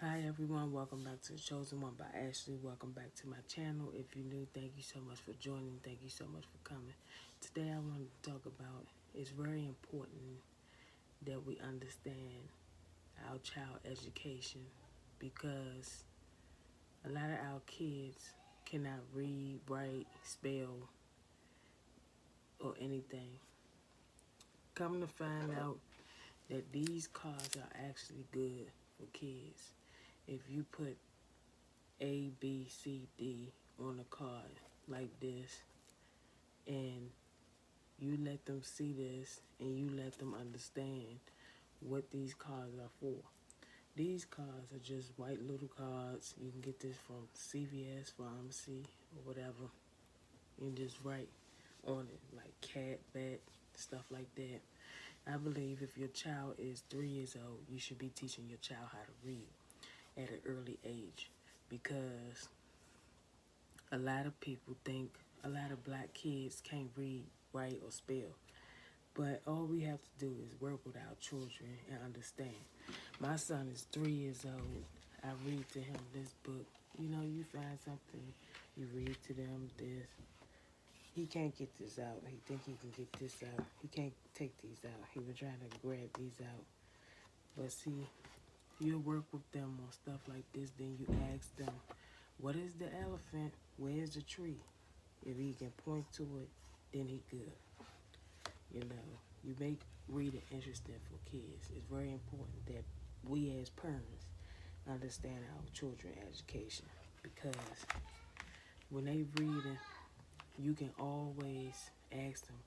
Hi everyone, welcome back to The Chosen One by Ashley. Welcome back to my channel. If you're new, thank you so much for joining. Thank you so much for coming. Today I want to talk about it's very important that we understand our child education because a lot of our kids cannot read, write, spell, or anything. Come to find out that these cards are actually good for kids. If you put A, B, C, D on a card like this, and you let them see this, and you let them understand what these cards are for. These cards are just white little cards. You can get this from CVS, pharmacy, or whatever. You can just write on it like cat, bat, stuff like that. I believe if your child is 3 years old, you should be teaching your child how to read at an early age because a lot of people think a lot of black kids can't read, write, or spell. But all we have to do is work with our children and understand. My son is 3 years old. I read to him this book. You know, you find something, you read to them this. He can't get this out. He think he can get this out. He can't take these out. He was trying to grab these out. But see, you work with them on stuff like this, then you ask them, what is the elephant? Where's the tree? If he can point to it, then he good. You know, you make reading interesting for kids. It's very important that we as parents understand our children's education because when they reading, you can always ask them,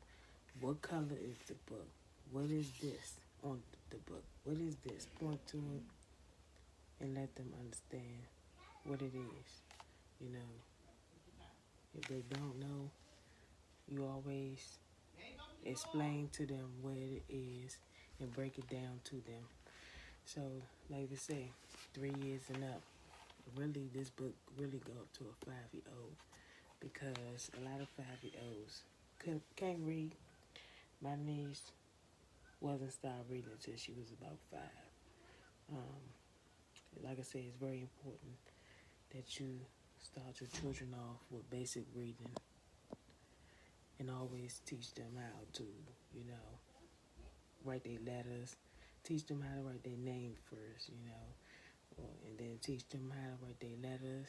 what color is the book? What is this on the book? What is this? Point to it and let them understand what it is. You know, if they don't know, you always explain to them what it is and break it down to them. So, like I say, 3 years and up. Really, this book really go up to a 5-year-old because a lot of 5-year-olds can't read. My niece wasn't started reading until she was about 5. Like I say, it's very important that you start your children off with basic reading and always teach them how to, you know, write their letters. Teach them how to write their name first, you know, and then teach them how to write their letters,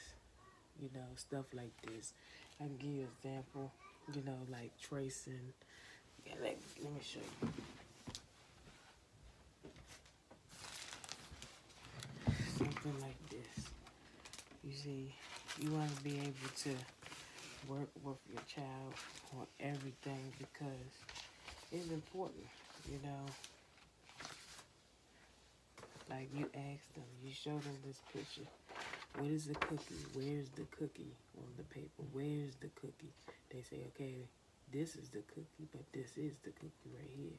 you know, stuff like this. I can give you an example, you know, like tracing. Yeah, let me show you. Something like this. You see, you want to be able to work with your child on everything because it's important, you know. Like you ask them, you show them this picture. What is the cookie? Where's the cookie on the paper? Where's the cookie? They say, okay, this is the cookie, but this is the cookie right here.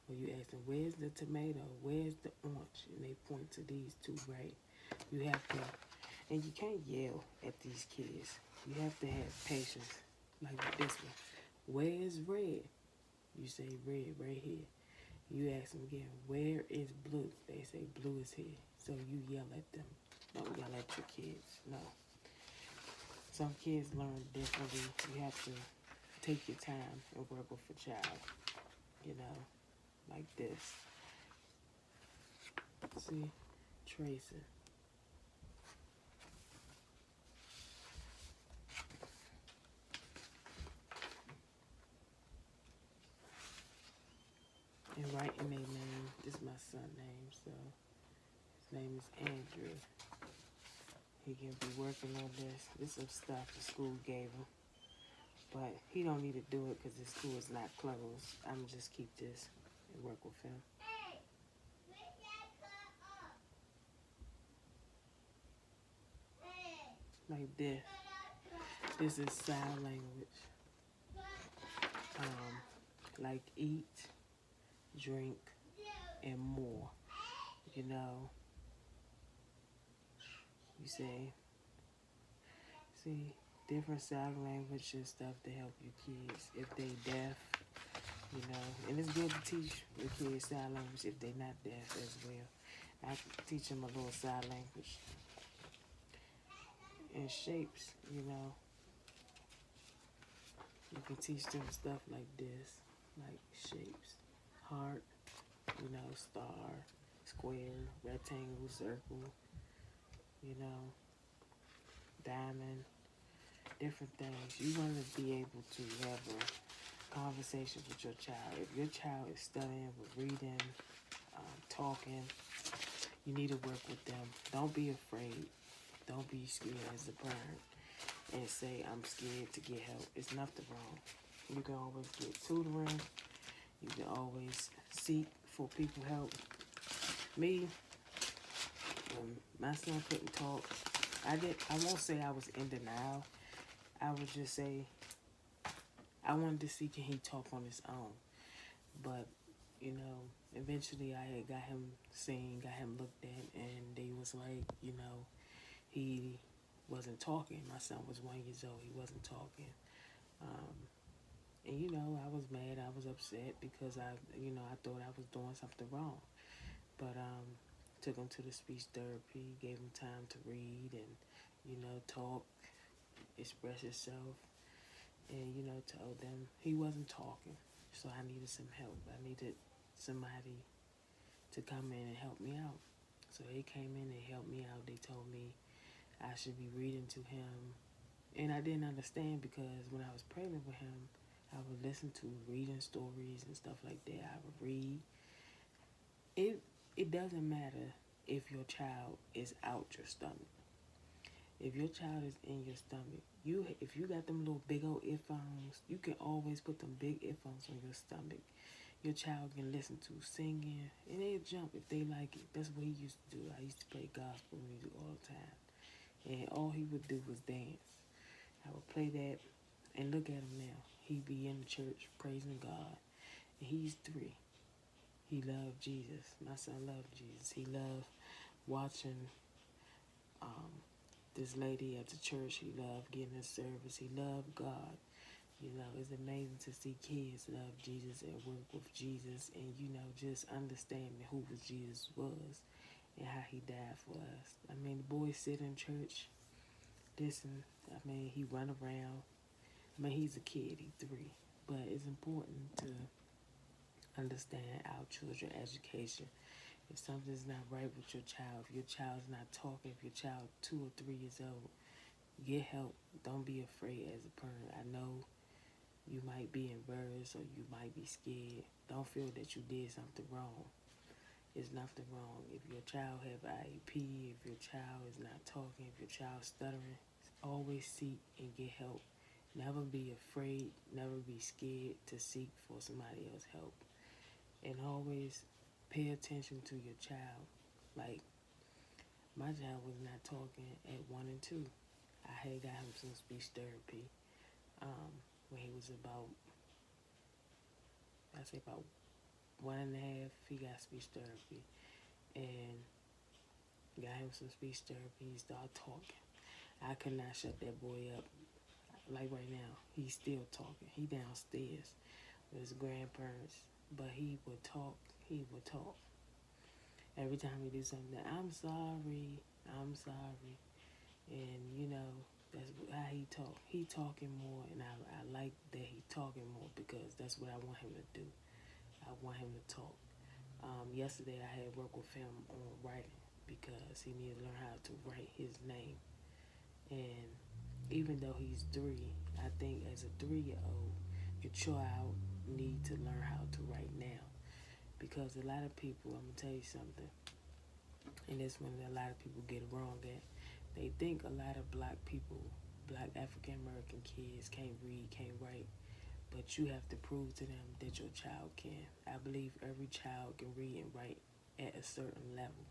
Or you ask them, where's the tomato? Where's the orange? And they point to these two, right? You have to, and you can't yell at these kids. You have to have patience, like this one. Where is red? You say red right here. You ask them again, where is blue? They say blue is here. So you yell at them. Don't yell at your kids, no. Some kids learn differently. You have to take your time and work with a child, you know, like this. See, tracing. And writing their name. This is my son's name, so his name is Andrew. He can be working on this. This is some stuff the school gave him. But he don't need to do it because the school is not closed. I'm going to just keep this and work with him. Like this. This is sign language. Like eat, drink, and more. You know, you say, see, different sign language and stuff to help your kids if they deaf, you know. And it's good to teach the kids sign language if they're not deaf as well. I teach them a little sign language and shapes, you know. You can teach them stuff like this, like shapes, heart, you know, star, square, rectangle, circle, you know, diamond, different things. You want to be able to have a conversation with your child. If your child is studying, reading, talking, you need to work with them. Don't be afraid. Don't be scared as a parent and say, I'm scared to get help. It's nothing wrong. You can always get tutoring. You can always seek for people help. Me, when my son couldn't talk, I won't say I was in denial. I would just say I wanted to see can he talk on his own. But, you know, eventually I had got him seen, got him looked at, and they was like, you know, he wasn't talking. My son was 1 year old. He wasn't talking. And, you know, I was mad. I was upset because I thought I was doing something wrong. But took him to the speech therapy, gave him time to read and, you know, talk, express himself. And, you know, told them he wasn't talking. So I needed some help. I needed somebody to come in and help me out. So they came in and helped me out. They told me I should be reading to him. And I didn't understand because when I was pregnant with him, I would listen to reading stories and stuff like that. I would read. It doesn't matter if your child is out your stomach. If your child is in your stomach, if you got them little big old earphones, you can always put them big earphones on your stomach. Your child can listen to singing, and they'll jump if they like it. That's what he used to do. I used to play gospel music all the time, and all he would do was dance. I would play that, and look at him now. He be in the church praising God, and he's 3. He loved Jesus. My son loved Jesus. He loved watching this lady at the church. He loved getting his service. He loved God. You know, it's amazing to see kids love Jesus and work with Jesus and, you know, just understanding who Jesus was and how he died for us. I mean, the boy sit in church, listen. I mean, he run around. I mean, he's a kid. He's 3. But it's important to understand our children's education. If something's not right with your child, if your child's not talking, if your child 2 or 3 years old, get help. Don't be afraid as a parent. I know you might be embarrassed or you might be scared. Don't feel that you did something wrong. There's nothing wrong. If your child have IEP, if your child is not talking, if your child's stuttering, always seek and get help. Never be afraid, never be scared to seek for somebody else's help. And always pay attention to your child. Like, my child was not talking at 1 and 2. I had got him some speech therapy when he was about 1.5. He got speech therapy and got him some speech therapy. He started talking. I could not shut that boy up. Like right now, he's still talking. He downstairs with his grandparents, but he would talk. He would talk. Every time he do something, I'm sorry, and you know that's how he talk. He talking more, and I like that he talking more because that's what I want him to do. I want him to talk. Yesterday I had work with him on writing because he needed to learn how to write his name. And even though he's 3, I think as a 3-year-old, your child need to learn how to write now. Because a lot of people, I'm gonna tell you something, and that's when a lot of people get it wrong at. They think a lot of black people, black African American kids can't read, can't write. But you have to prove to them that your child can. I believe every child can read and write at a certain level.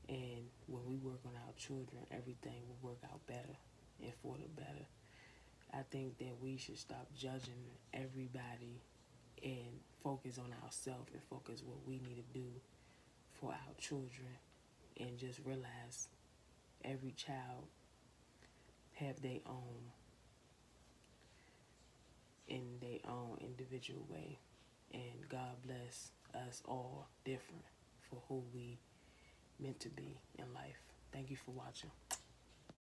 And when we work on our children, everything will work out better and for the better. I think that we should stop judging everybody and focus on ourselves and focus what we need to do for our children and just realize every child have their own in their own individual way. And God bless us all different for who we meant to be in life. Thank you for watching.